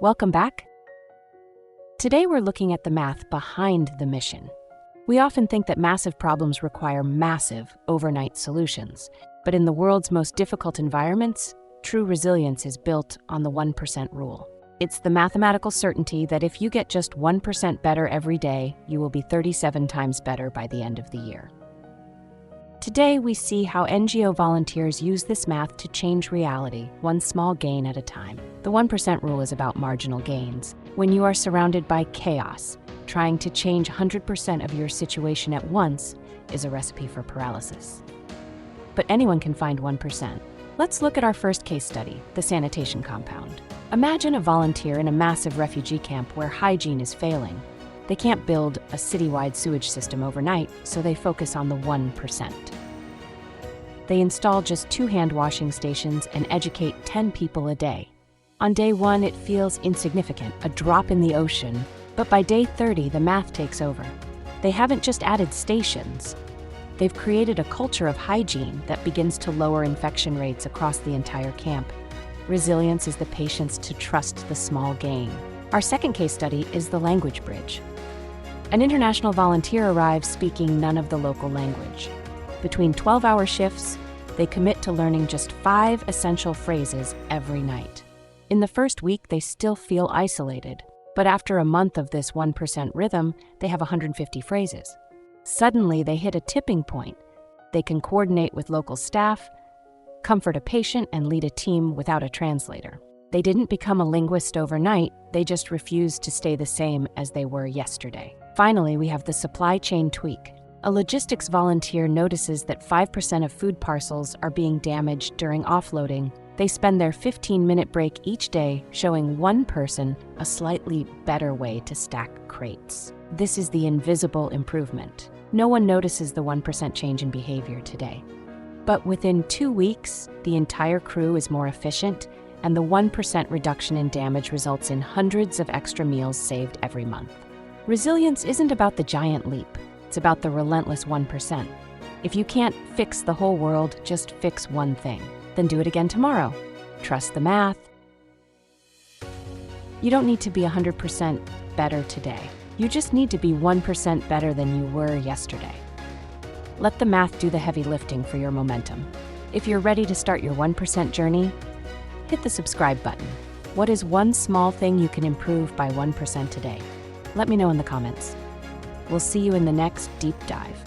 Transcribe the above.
Welcome back. Today we're looking at the math behind the mission. We often think that massive problems require massive, overnight solutions. But in the world's most difficult environments, true resilience is built on the 1% rule. It's the mathematical certainty that if you get just 1% better every day, you will be 37 times better by the end of the year. Today, we see how NGO volunteers use this math to change reality, one small gain at a time. The 1% rule is about marginal gains. When you are surrounded by chaos, trying to change 100% of your situation at once is a recipe for paralysis. But anyone can find 1%. Let's look at our first case study, the sanitation compound. Imagine a volunteer in a massive refugee camp where hygiene is failing. They can't build a citywide sewage system overnight, so they focus on the 1%. They install just 2 hand washing stations and educate 10 people a day. On day 1, it feels insignificant, a drop in the ocean, but by day 30, the math takes over. They haven't just added stations. They've created a culture of hygiene that begins to lower infection rates across the entire camp. Resilience is the patience to trust the small gain. Our second case study is the language bridge. An international volunteer arrives speaking none of the local language. Between 12-hour shifts, they commit to learning just 5 essential phrases every night. In the first week, they still feel isolated, but after a month of this 1% rhythm, they have 150 phrases. Suddenly, they hit a tipping point. They can coordinate with local staff, comfort a patient, and lead a team without a translator. They didn't become a linguist overnight, they just refused to stay the same as they were yesterday. Finally, we have the supply chain tweak. A logistics volunteer notices that 5% of food parcels are being damaged during offloading. They spend their 15-minute break each day showing one person a slightly better way to stack crates. This is the invisible improvement. No one notices the 1% change in behavior today. But within 2 weeks, the entire crew is more efficient, and the 1% reduction in damage results in hundreds of extra meals saved every month. Resilience isn't about the giant leap. It's about the relentless 1%. If you can't fix the whole world, just fix one thing. Then do it again tomorrow. Trust the math. You don't need to be 100% better today. You just need to be 1% better than you were yesterday. Let the math do the heavy lifting for your momentum. If you're ready to start your 1% journey, hit the subscribe button. What is one small thing you can improve by 1% today? Let me know in the comments. We'll see you in the next deep dive.